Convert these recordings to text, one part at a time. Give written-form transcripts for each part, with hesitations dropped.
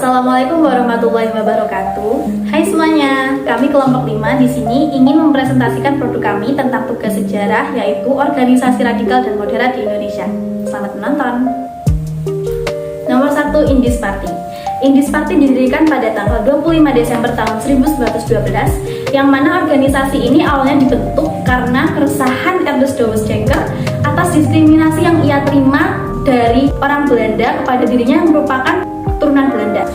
Assalamualaikum warahmatullahi wabarakatuh. Hai semuanya, kami kelompok 5 di sini ingin mempresentasikan produk kami tentang tugas sejarah, yaitu organisasi radikal dan moderat di Indonesia. Selamat menonton. Nomor 1, Indies Party. Indies Party didirikan pada tanggal 25 Desember tahun 1912, yang mana organisasi ini awalnya dibentuk karena keresahan Ernest Dawes Dekker atas diskriminasi yang ia terima dari orang Belanda kepada dirinya yang merupakan keturunan Belanda.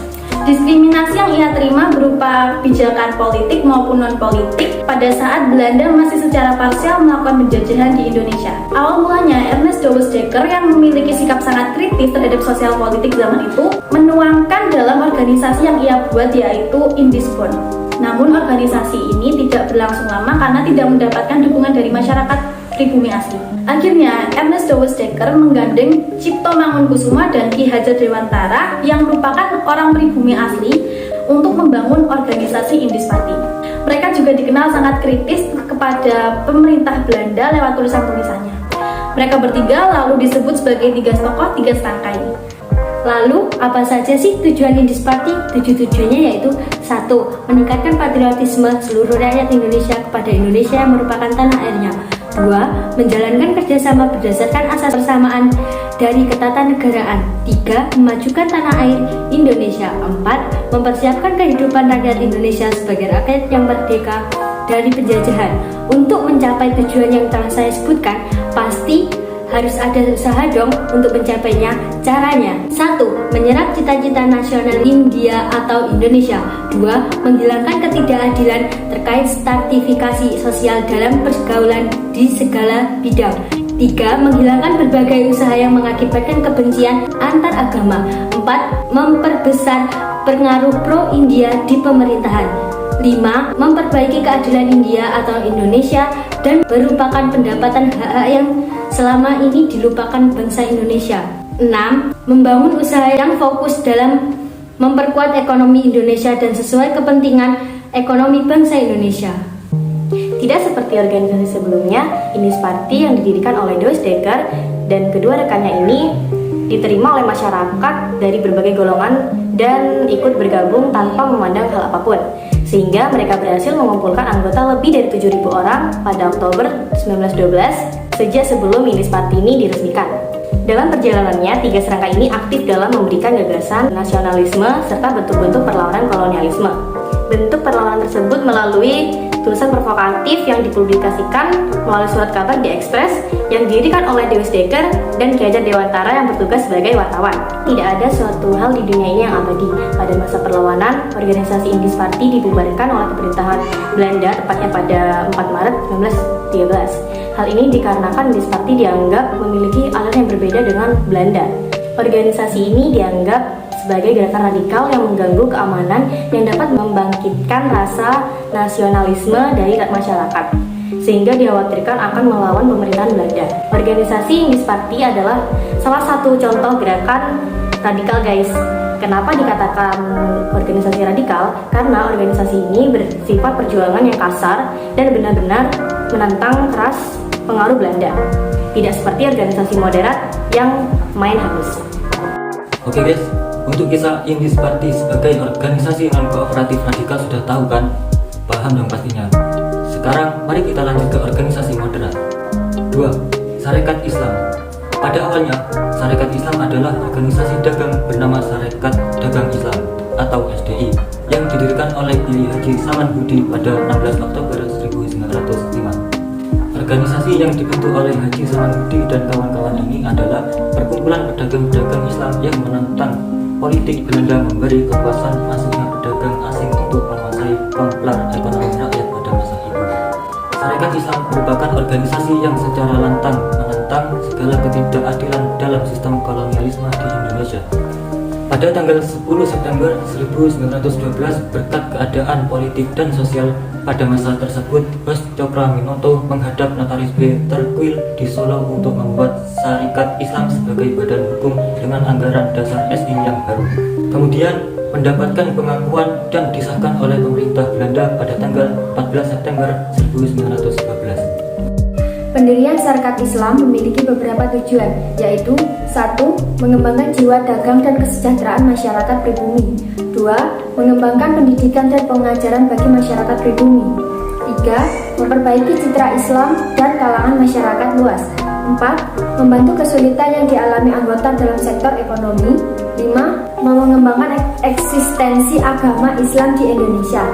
Diskriminasi yang ia terima berupa pijakan politik maupun non-politik pada saat Belanda masih secara parsial melakukan penjajahan di Indonesia. Awal mulanya Ernest Dawes Dekker yang memiliki sikap sangat kritis terhadap sosial politik zaman itu menuangkan dalam organisasi yang ia buat, yaitu Indies Bond. Namun organisasi ini tidak berlangsung lama karena tidak mendapatkan dukungan dari masyarakat pribumi asli. Akhirnya Ernest Dawes Dekker menggandeng Cipto Mangunkusumo dan Ki Hajar Dewantara yang merupakan orang pribumi asli untuk membangun organisasi Indies Party. Mereka juga dikenal sangat kritis kepada pemerintah Belanda lewat tulisan-tulisannya. Mereka bertiga lalu disebut sebagai tiga tokoh, tiga setangkai. Lalu, apa saja sih tujuan Indies Party? Tujuannya yaitu 1. Meningkatkan patriotisme seluruh rakyat Indonesia kepada Indonesia yang merupakan tanah airnya. 2. Menjalankan kerjasama berdasarkan asas persamaan dari ketatanegaraan. 3. Memajukan tanah air Indonesia. 4. Mempersiapkan kehidupan rakyat Indonesia sebagai rakyat yang merdeka dari penjajahan. Untuk mencapai tujuan yang telah saya sebutkan, pasti harus ada usaha dong untuk mencapainya. Caranya: 1. Menyerap cita-cita nasional India atau Indonesia. 2. Menghilangkan ketidakadilan terkait stratifikasi sosial dalam pergaulan di segala bidang. 3. Menghilangkan berbagai usaha yang mengakibatkan kebencian antar agama. 4. Memperbesar pengaruh pro-India di pemerintahan. 5. Memperbaiki keadilan India atau Indonesia dan merupakan pendapatan hak yang selama ini dilupakan bangsa Indonesia. 6. Membangun usaha yang fokus dalam memperkuat ekonomi Indonesia dan sesuai kepentingan ekonomi bangsa Indonesia. Tidak seperti organisasi sebelumnya, Indies Party yang didirikan oleh Dawes Dekker dan kedua rekannya ini diterima oleh masyarakat dari berbagai golongan dan ikut bergabung tanpa memandang hal apapun, sehingga mereka berhasil mengumpulkan anggota lebih dari 7.000 orang pada Oktober 1912 sejak sebelum Indies Party ini diresmikan. Dalam perjalanannya, tiga serangkai ini aktif dalam memberikan gagasan nasionalisme serta bentuk-bentuk perlawanan kolonialisme. Bentuk perlawanan tersebut melalui tulisan provokatif yang dipublikasikan melalui surat kabar di Express yang didirikan oleh Dawes Dekker dan Ki Hajar Dewantara yang bertugas sebagai wartawan. Tidak ada suatu hal di dunia ini yang abadi. Pada masa perlawanan, organisasi Indies Party dibubarkan oleh pemerintahan Belanda tepatnya pada 4 Maret 1913. Hal ini dikarenakan Indies Party dianggap memiliki aliran yang berbeda dengan Belanda. Organisasi ini dianggap sebagai gerakan radikal yang mengganggu keamanan yang dapat membangkitkan rasa nasionalisme dari masyarakat, sehingga dikhawatirkan akan melawan pemerintahan Belanda. Organisasi Indies Party adalah salah satu contoh gerakan radikal, guys. Kenapa dikatakan organisasi radikal? Karena organisasi ini bersifat perjuangan yang kasar dan benar-benar menentang keras pengaruh Belanda. Tidak seperti organisasi moderat yang main halus. Oke guys, untuk kisah Indies Party sebagai organisasi non-kooperatif radikal sudah tahu kan? Paham dong pastinya. Sekarang mari kita lanjut ke organisasi moderat. 2. Sarekat Islam. Pada awalnya, Sarekat Islam adalah organisasi dagang bernama Sarekat Dagang Islam atau SDI yang didirikan oleh Billy Haji Samanhudi pada 16 Oktober 1905. Organisasi yang dibentuk oleh Haji Samanhudi dan kawan-kawan ini adalah perkumpulan pedagang-pedagang Islam yang menentang politik Belanda memberi kekuasaan masuknya pedagang asing untuk menguasai komplar ekonomi rakyat pada masa itu. Sarekat Islam merupakan organisasi yang secara lantang menentang segala ketidakadilan dalam sistem kolonialisme di Indonesia. Pada tanggal 10 September 1912, berkat keadaan politik dan sosial pada masa tersebut, Bos Cokroaminoto menghadap Notaris B. Terkuil di Solo untuk membuat Sarekat Islam sebagai badan hukum dengan anggaran dasar SI yang baru. Kemudian mendapatkan pengakuan dan disahkan oleh pemerintah Belanda pada tanggal 14 September 1915. Pendirian Sarekat Islam memiliki beberapa tujuan, yaitu 1. Mengembangkan jiwa dagang dan kesejahteraan masyarakat pribumi. 2. Mengembangkan pendidikan dan pengajaran bagi masyarakat pribumi. 3. Memperbaiki citra Islam dan kalangan masyarakat luas. 4. Membantu kesulitan yang dialami anggota dalam sektor ekonomi. 5. Mengembangkan eksistensi agama Islam di Indonesia.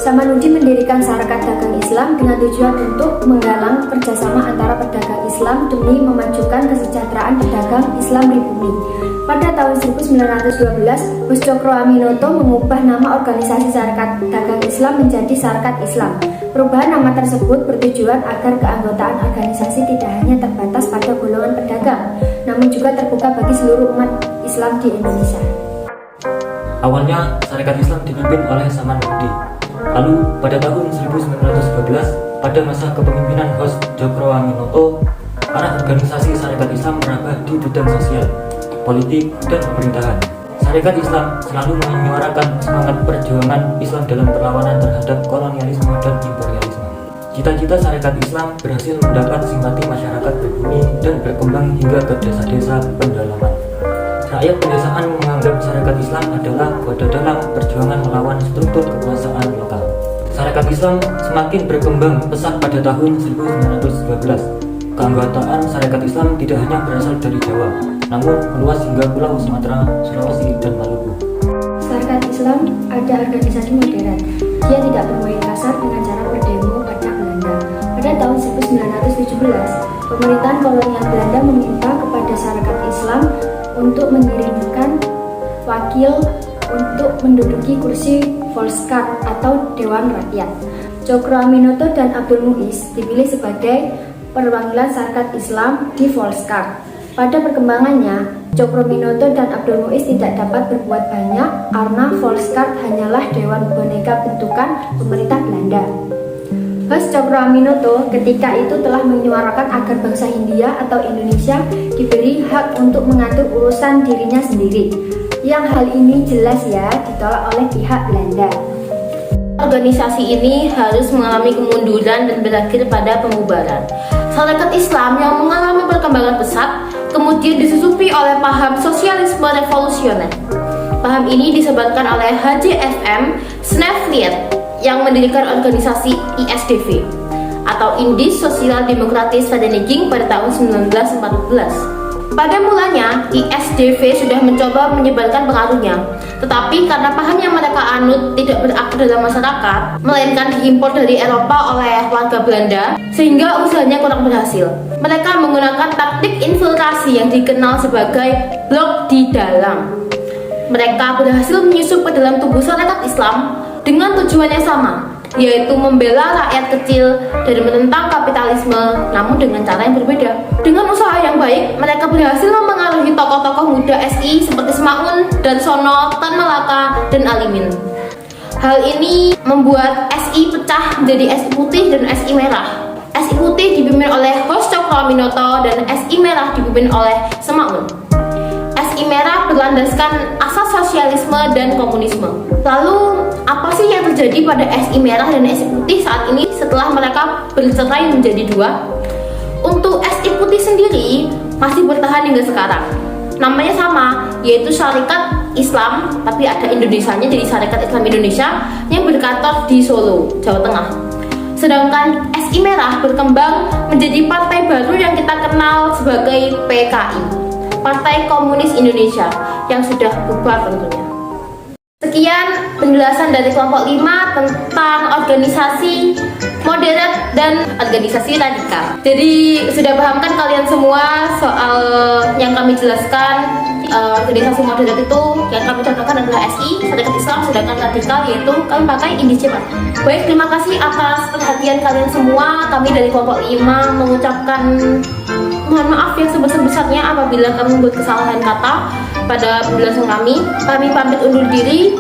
Samanhudi mendirikan Sarekat Dagang Islam dengan tujuan untuk menggalang kerjasama antara pedagang Islam demi memajukan kesejahteraan pedagang Islam pribumi. Pada tahun 1912, Gus Cokro Aminoto mengubah nama organisasi Sarekat Dagang Islam menjadi Sarekat Islam. Perubahan nama tersebut bertujuan agar keanggotaan organisasi tidak hanya terbatas pada golongan pedagang, namun juga terbuka bagi seluruh umat Islam di Indonesia. Awalnya, Sarekat Islam dipimpin oleh Samanhudi. Lalu, pada tahun 1912, pada masa kepemimpinan Gus Cokro Aminoto, arah organisasi Sarekat Islam merambah di bidang sosial, politik, dan pemerintahan. Sarekat Islam selalu menyuarakan semangat perjuangan Islam dalam perlawanan terhadap kolonialisme dan imperialisme. Cita-cita Sarekat Islam berhasil mendapat simpati masyarakat pribumi dan berkembang hingga ke desa-desa pedalaman. Rakyat pedesaan menganggap Sarekat Islam adalah wadah dalam perjuangan melawan struktur kekuasaan lokal. Sarekat Islam semakin berkembang pesat pada tahun 1912. Keanggotaan Sarekat Islam tidak hanya berasal dari Jawa, namun meluas hingga Pulau Sumatera, Sulawesi, dan Maluku. Sarekat Islam ada organisasi modern. Dia tidak bermain kasar dengan cara berdemo pada Belanda. Pada tahun 1917, pemerintahan kolonial Belanda meminta kepada Sarekat Islam untuk mengirimkan wakil untuk menduduki kursi Volkskamp atau Dewan Rakyat. Cokro Aminoto dan Abdul Muiz dipilih sebagai perwakilan Sarekat Islam di Volkskamp. Pada perkembangannya, Cokro Aminoto dan Abdul Muiz tidak dapat berbuat banyak karena Volkskamp hanyalah dewan boneka bentukan pemerintah Belanda. Gus Cokro Aminoto ketika itu telah menyuarakan agar bangsa Hindia atau Indonesia diberi hak untuk mengatur urusan dirinya sendiri. Yang hal ini jelas ya ditolak oleh pihak Belanda. Organisasi ini harus mengalami kemunduran dan berakhir pada pembubaran. Sarekat Islam yang mengalami perkembangan pesat kemudian disusupi oleh paham sosialisme revolusioner. Paham ini disebarkan oleh H.J.F.M. Snevliet yang mendirikan organisasi ISDV atau Indis Sosial Demokratis Vereniging pada tahun 1914. Pada mulanya, ISDV sudah mencoba menyebarkan pengaruhnya, tetapi karena paham yang mereka anut tidak berakar dalam masyarakat, melainkan diimpor dari Eropa oleh warga Belanda, sehingga usahanya kurang berhasil. Mereka menggunakan taktik infiltrasi yang dikenal sebagai blok di dalam. Mereka berhasil menyusup ke dalam tubuh Sarekat Islam dengan tujuan yang sama, yaitu membela rakyat kecil dan menentang kapitalisme, namun dengan cara yang berbeda. Dengan usaha yang baik, mereka berhasil mempengaruhi tokoh-tokoh muda SI seperti Semaun, dan Sono, Tan Malaka, dan Alimin. Hal ini membuat SI pecah menjadi SI Putih dan SI Merah. SI Putih dipimpin oleh Gus Cokro Aminoto dan SI Merah dipimpin oleh Semaun. SI Merah berlandaskan asas sosialisme dan komunisme. Lalu, apa sih yang terjadi pada SI Merah dan SI Putih saat ini setelah mereka bercerai menjadi dua? Untuk SI Putih sendiri masih bertahan hingga sekarang. Namanya sama, yaitu Sarekat Islam, tapi ada Indonesianya, jadi Sarekat Islam Indonesia yang berkantor di Solo, Jawa Tengah. Sedangkan SI Merah berkembang menjadi partai baru yang kita kenal sebagai PKI, Partai Komunis Indonesia, yang sudah bubar tentunya. Sekian penjelasan dari kelompok 5 tentang organisasi moderat dan organisasi radikal. Jadi sudah paham kan kalian semua soal yang kami jelaskan? Organisasi moderat itu yang kami contohkan adalah SI, Sarekat Islam, sedangkan radikal yaitu kami pakai Indijema. Baik, terima kasih atas perhatian kalian semua. Kami dari kelompok 5 mengucapkan mohon maaf yang sebesar-besarnya apabila kami membuat kesalahan kata pada penjelasan kami. Kami pamit undur diri.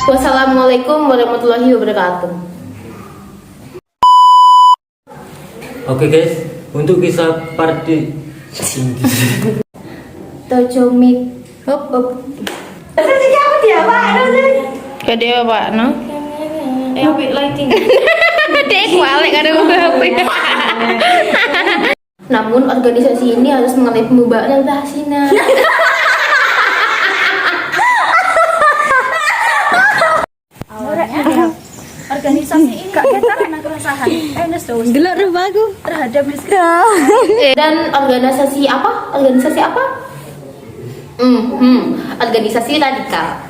Wassalamualaikum warahmatullahi wabarakatuh. Oke guys, untuk kisah party Tojomik hop. Kade apa no? Lighting. Dek balik kada HP. Namun organisasi ini harus mengalami pembubaran yang tahsina. Organisasi ini kita karena keresahan Gelak rumahku. terhadap diskriminasi. Dan organisasi apa? Organisasi apa? Organisasi radikal.